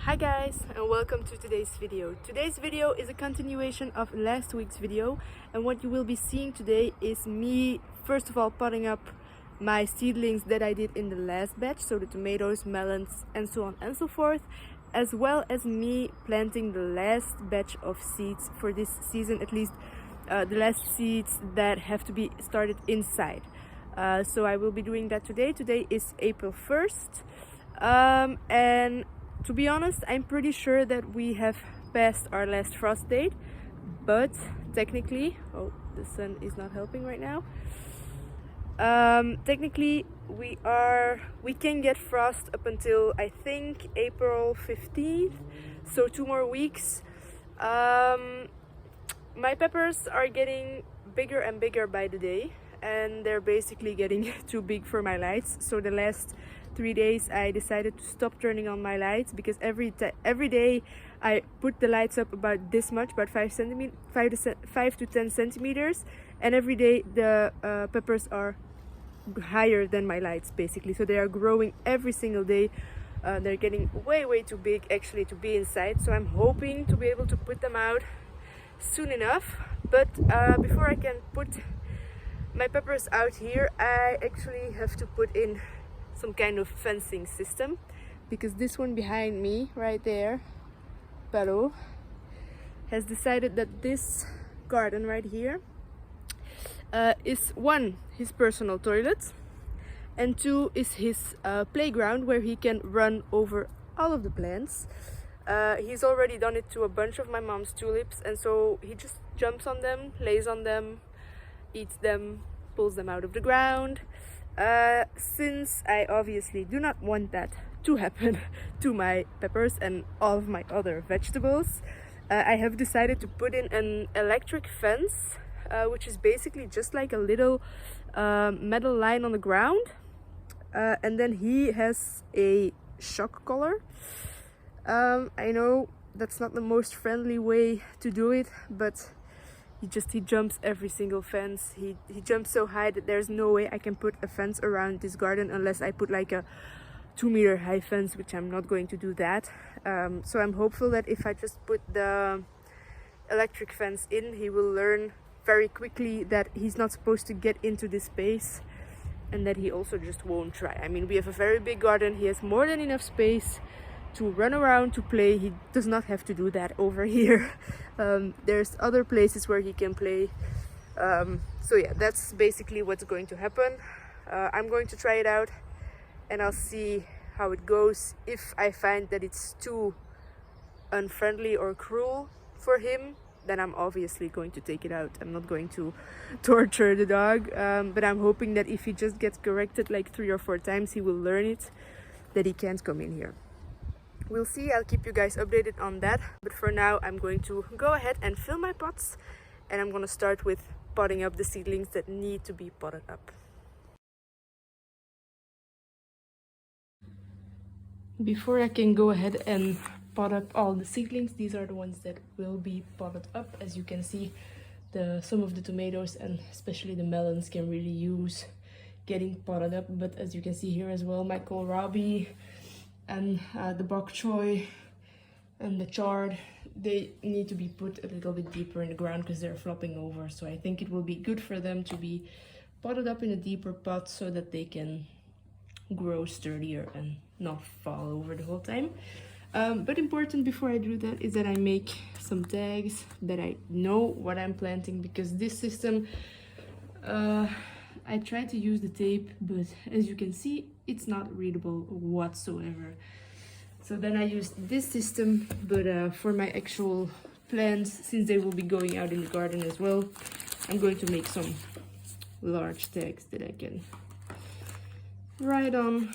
Hi guys, and welcome to today's video. Today's video is a continuation of last week's video, and what you will be seeing today is me first of all potting up my seedlings that I did in the last batch, so the tomatoes, melons and so on and so forth, as well as me planting the last batch of seeds for this season, at least the last seeds that have to be started inside. So I will be doing that today. Today is April 1st, and to be honest, I'm pretty sure that we have passed our last frost date, but technically, oh, the sun is not helping right now. Technically, we can get frost up until I think April 15th, so 2 more weeks. My peppers are getting bigger and bigger by the day, and they're basically getting too big for my lights. So the last 3 days I decided to stop turning on my lights, because every day I put the lights up about this much, about 5 to 10 centimeters, and every day the peppers are higher than my lights basically, so they are growing every single day. They're getting way too big actually to be inside, so I'm hoping to be able to put them out soon enough. But before I can put my peppers out here, I actually have to put in some kind of fencing system, because this one behind me right there, Pero, has decided that this garden right here is 1, his personal toilet, and 2, is his playground where he can run over all of the plants. He's already done it to a bunch of my mom's tulips, and so he just jumps on them, lays on them, eats them, pulls them out of the ground. Since I obviously do not want that to happen to my peppers and all of my other vegetables, I have decided to put in an electric fence, which is basically just like a little metal line on the ground, and then he has a shock collar. I know that's not the most friendly way to do it, but he jumps every single fence. He jumps so high that there's no way I can put a fence around this garden unless I put like a 2-meter high fence, which I'm not going to do that. So I'm hopeful that if I just put the electric fence in, he will learn very quickly that he's not supposed to get into this space, and that he also just won't try. I mean, we have a very big garden. He has more than enough space to run around, to play. He does not have to do that over here. There's other places where he can play. So yeah, that's basically what's going to happen. I'm going to try it out, and I'll see how it goes. If I find that it's too unfriendly or cruel for him, then I'm obviously going to take it out. I'm not going to torture the dog, but I'm hoping that if he just gets corrected like 3 or 4 times, he will learn it, that he can't come in here. We'll see. I'll keep you guys updated on that, but for now I'm going to go ahead and fill my pots, and I'm going to start with potting up the seedlings that need to be potted up. Before I can go ahead and pot up all the seedlings, these are the ones that will be potted up. As you can see, some of the tomatoes and especially the melons can really use getting potted up, but as you can see here as well, my kohlrabi and the bok choy and the chard, they need to be put a little bit deeper in the ground because they're flopping over. So I think it will be good for them to be potted up in a deeper pot so that they can grow sturdier and not fall over the whole time. But important before I do that is that I make some tags, that I know what I'm planting, because this system, I tried to use the tape, but as you can see, it's not readable whatsoever. So then I used this system, but for my actual plants, since they will be going out in the garden as well, I'm going to make some large tags that I can write on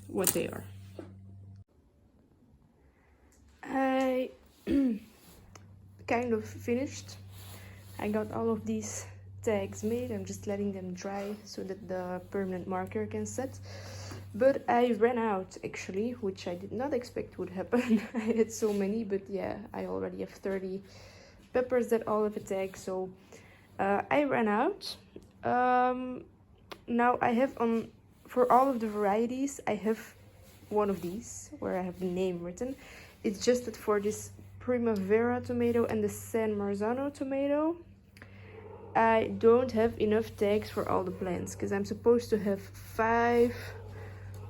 what they are. I kind of finished. I got all of these tags made. I'm just letting them dry so that the permanent marker can set. But I ran out actually, which I did not expect would happen. I had so many, but yeah, I already have 30 peppers that all have a tag, so I ran out. Now I have for all of the varieties, I have one of these where I have the name written, It's just that for this Primavera tomato and the San Marzano tomato, I don't have enough tags for all the plants because I'm supposed to have 5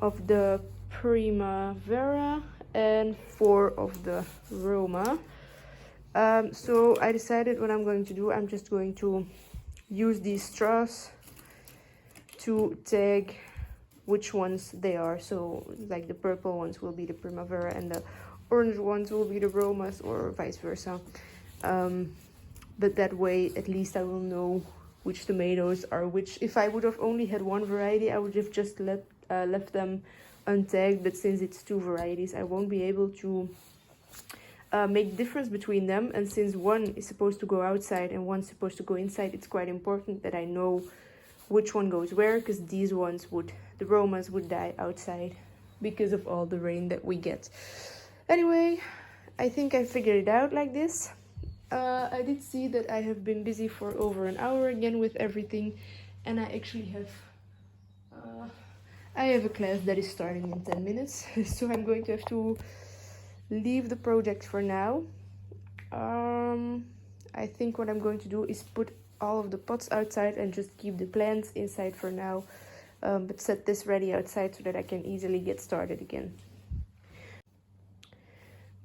of the Primavera and 4 of the Roma. So I decided what I'm going to do. I'm just going to use these straws to tag which ones they are. So like the purple ones will be the Primavera and the orange ones will be the Romas, or vice versa. But that way at least I will know which tomatoes are which. If I would have only had one variety, I would have just left them untagged, but since it's 2 varieties, I won't be able to make difference between them. And since one is supposed to go outside and one's supposed to go inside, it's quite important that I know which one goes where, because these ones the Romas would die outside because of all the rain that we get. Anyway, I think I figured it out like this. I did see that I have been busy for over an hour again with everything, and I actually have a class that is starting in 10 minutes, so I'm going to have to leave the project for now. I think what I'm going to do is put all of the pots outside and just keep the plants inside for now, but set this ready outside so that I can easily get started again.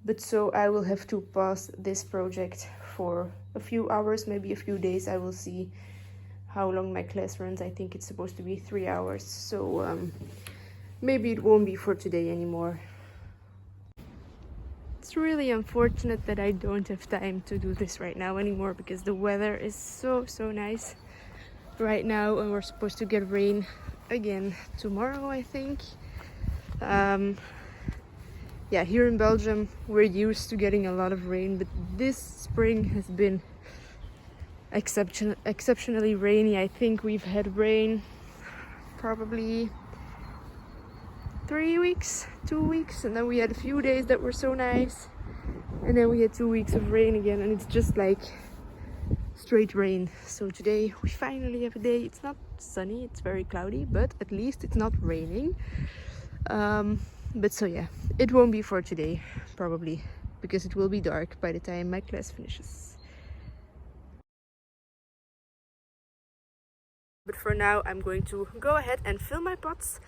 But so I will have to pause this project for a few hours, maybe a few days. I will see how long my class runs. I think it's supposed to be 3 hours, so maybe it won't be for today anymore. It's really unfortunate that I don't have time to do this right now anymore, because the weather is so nice right now, and we're supposed to get rain again tomorrow, I think. Yeah, here in Belgium we're used to getting a lot of rain, but this spring has been exceptionally rainy. I think we've had rain probably 3 weeks, 2 weeks, and then we had a few days that were so nice, and then we had 2 weeks of rain again, and it's just like straight rain. So today we finally have a day. It's not sunny, it's very cloudy, but at least it's not raining. But so yeah, it won't be for today probably, because it will be dark by the time my class finishes. But for now I'm going to go ahead and fill my pots,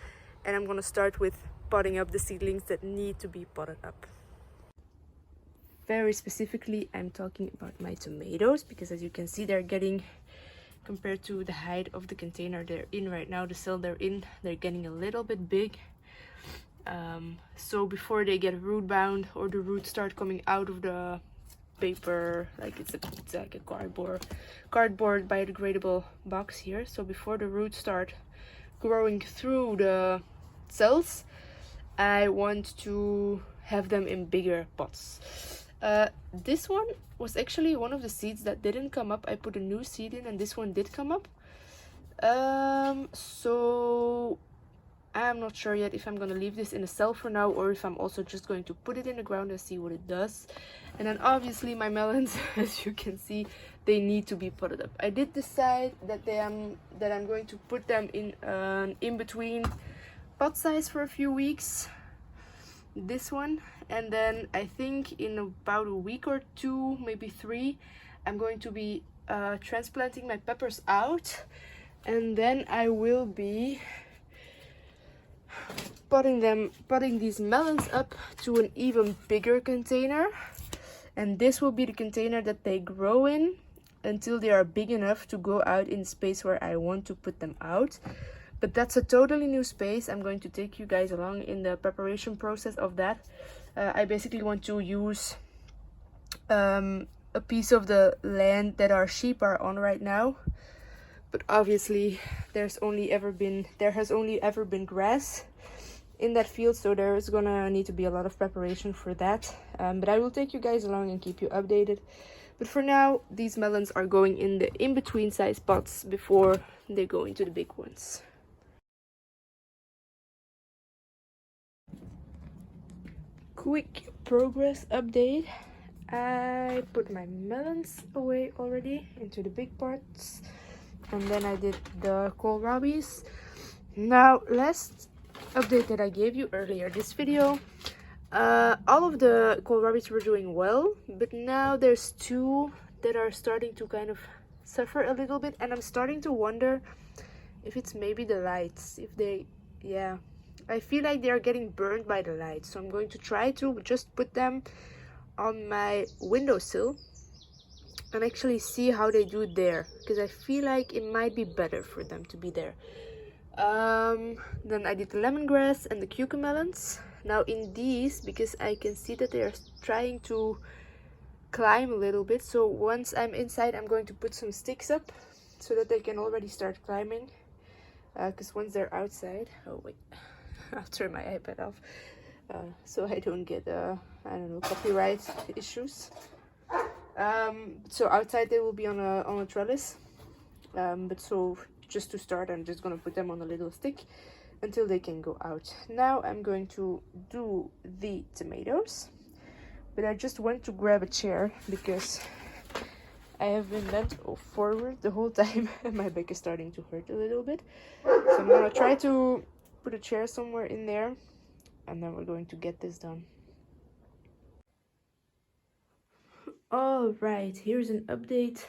and I'm going to start with potting up the seedlings that need to be potted up. Very specifically, I'm talking about my tomatoes, because as you can see, they're getting, compared to the height of the container they're in right now, the cell they're in, they're getting a little bit big. So before they get root bound or the roots start coming out of the paper, like it's like a cardboard biodegradable box here, so before the roots start growing through the cells, I want to have them in bigger pots. This one was actually one of the seeds that didn't come up. I put a new seed in and this one did come up. So I'm not sure yet if I'm going to leave this in a cell for now, or if I'm also just going to put it in the ground and see what it does. And then obviously my melons, as you can see, they need to be potted up. I did decide that I'm going to put them in between pot size for a few weeks, this one, and then I think in about a week or 2, maybe 3, I'm going to be transplanting my peppers out, and then I will be potting these melons up to an even bigger container, and this will be the container that they grow in until they are big enough to go out in space where I want to put them out. But that's a totally new space. I'm going to take you guys along in the preparation process of that. I basically want to use a piece of the land that our sheep are on right now, but obviously there has only ever been grass in that field, so there's gonna need to be a lot of preparation for that. But I will take you guys along and keep you updated. But for now, these melons are going in the in-between size pots before they go into the big ones. Quick progress update. I put my melons away already into the big pots, and then I did the kohlrabies. Now, last update that I gave you earlier this video, All of the kohlrabies were doing well, but now there's two that are starting to kind of suffer a little bit, and I'm starting to wonder if it's maybe the lights. If they, yeah, I feel like they are getting burned by the lights, so I'm going to try to just put them on my windowsill and actually see how they do there, because I feel like it might be better for them to be there. Then I did the lemongrass and the cucamelons. Now in these, because I can see that they are trying to climb a little bit, so once I'm inside I'm going to put some sticks up so that they can already start climbing, because once they're outside, oh wait, I'll turn my iPad off so I don't get I don't know, copyright issues. So outside they will be on a trellis, but so just to start I'm just gonna put them on a little stick until they can go out. Now I'm going to do the tomatoes, but I just went to grab a chair because I have been bent forward the whole time and my back is starting to hurt a little bit. So I'm gonna try to put a chair somewhere in there and then we're going to get this done. All right, here's an update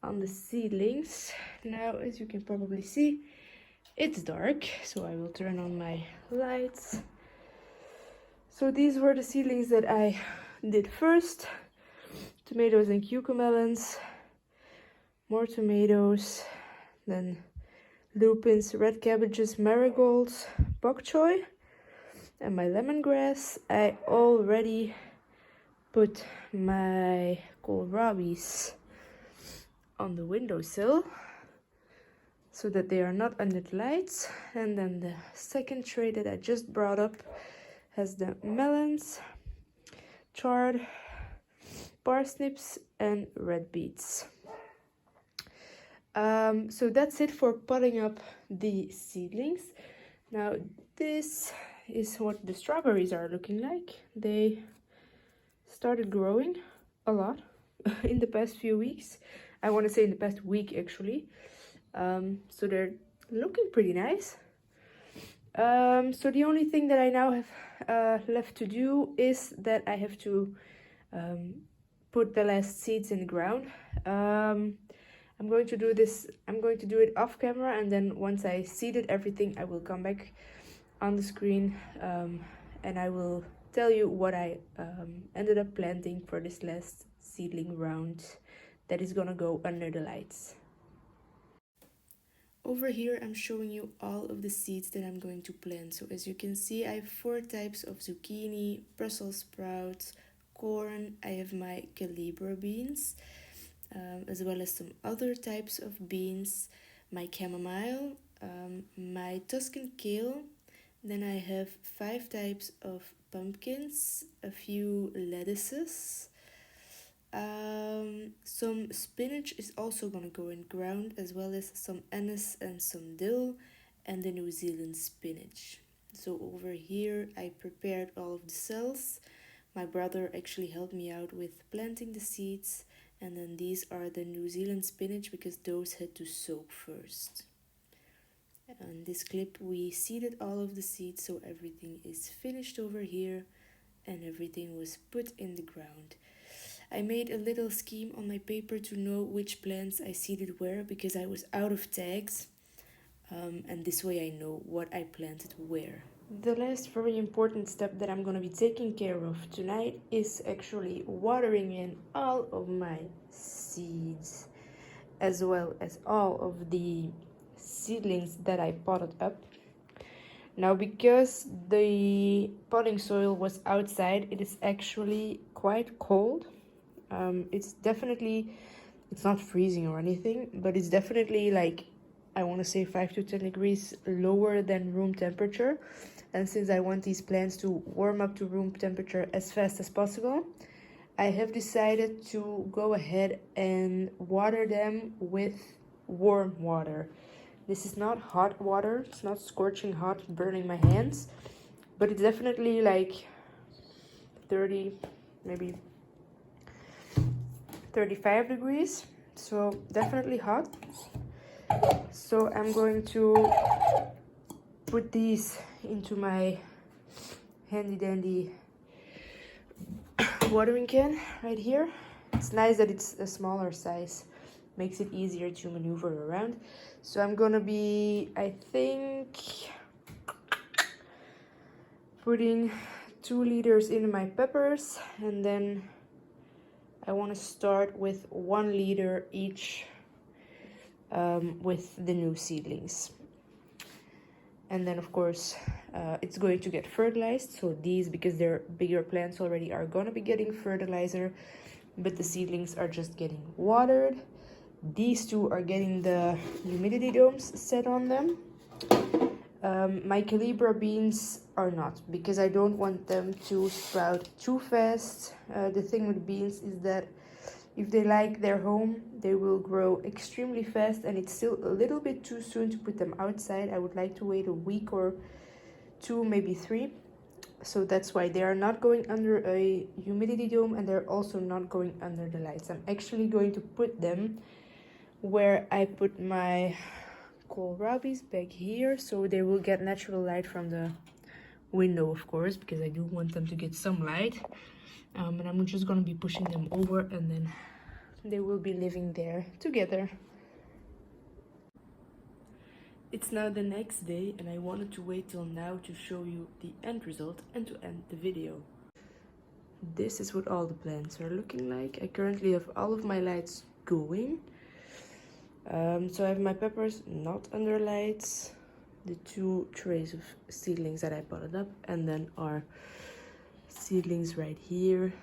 on the seedlings. Now, as you can probably see, it's dark, so I will turn on my lights. So these were the seedlings that I did first. Tomatoes and cucamelons, more tomatoes, then lupins, red cabbages, marigolds, bok choy, and my lemongrass. I already put my kohlrabies on the windowsill so that they are not under the lights. And then the second tray that I just brought up has the melons, chard, parsnips, and red beets. So that's it for potting up the seedlings. Now this is what the strawberries are looking like. They started growing a lot in the past few weeks. I want to say in the past week actually. So they're looking pretty nice. So the only thing that I now have left to do is that I have to put the last seeds in the ground. I'm going to do this, I'm going to do it off camera, and then once I seeded everything I will come back on the screen and I will tell you what I ended up planting for this last seedling round that is gonna go under the lights. Over here I'm showing you all of the seeds that I'm going to plant. So as you can see, I have 4 types of zucchini, Brussels sprouts, corn, I have my calibra beans, as well as some other types of beans, my chamomile, my Tuscan kale. Then I have 5 types of pumpkins, a few lettuces, some spinach is also gonna go in ground, as well as some anise and some dill, and the New Zealand spinach. So over here I prepared all of the cells. My brother actually helped me out with planting the seeds, and then these are the New Zealand spinach because those had to soak first. On this clip we seeded all of the seeds, so everything is finished over here and everything was put in the ground. I made a little scheme on my paper to know which plants I seeded where because I was out of tags, and this way I know what I planted where. The last very important step that I'm going to be taking care of tonight is actually watering in all of my seeds, as well as all of the seedlings that I potted up. Now, because the potting soil was outside, it is actually quite cold. It's not freezing or anything, but it's definitely like, I want to say 5 to 10 degrees lower than room temperature. And since I want these plants to warm up to room temperature as fast as possible, I have decided to go ahead and water them with warm water. This is not hot water, it's not scorching hot, burning my hands, but it's definitely like 30, maybe 35 degrees, so definitely hot. So I'm going to put these into my handy dandy watering can right here. It's nice that it's a smaller size, makes it easier to maneuver around. So I'm gonna be, I think, putting 2 liters in my peppers, and then I want to start with 1 liter each with the new seedlings. And then of course it's going to get fertilized. So these, because they're bigger plants already, are gonna be getting fertilizer, but the seedlings are just getting watered. These 2 are getting the humidity domes set on them. My calibra beans are not, because I don't want them to sprout too fast. The thing with beans is that if they like their home, they will grow extremely fast, and it's still a little bit too soon to put them outside. I would like to wait a week or 2, maybe 3. So that's why they are not going under a humidity dome, and they're also not going under the lights. I'm actually going to put them where I put my kohlrabies, back here, so they will get natural light from the window, of course, because I do want them to get some light. And I'm just gonna be pushing them over, and then they will be living there together. It's now the next day, and I wanted to wait till now to show you the end result and to end the video. This is what all the plants are looking like. I currently have all of my lights going. So I have my peppers not under lights, the 2 trays of seedlings that I potted up, and then our seedlings right here.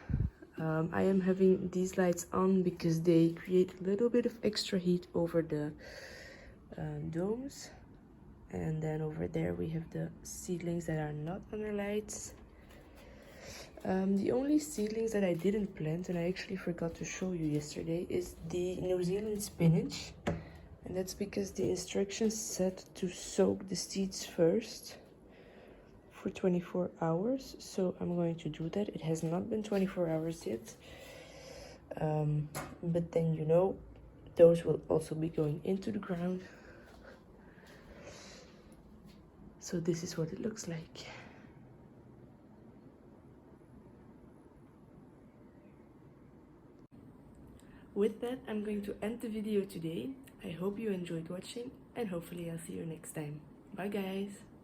I am having these lights on because they create a little bit of extra heat over the domes. And then over there we have the seedlings that are not under lights. The only seedlings that I didn't plant, and I actually forgot to show you yesterday, is the New Zealand spinach. And that's because the instructions said to soak the seeds first for 24 hours. So I'm going to do that. It has not been 24 hours yet. But then, you know, those will also be going into the ground. So this is what it looks like. With that, I'm going to end the video today. I hope you enjoyed watching, and hopefully I'll see you next time. Bye guys!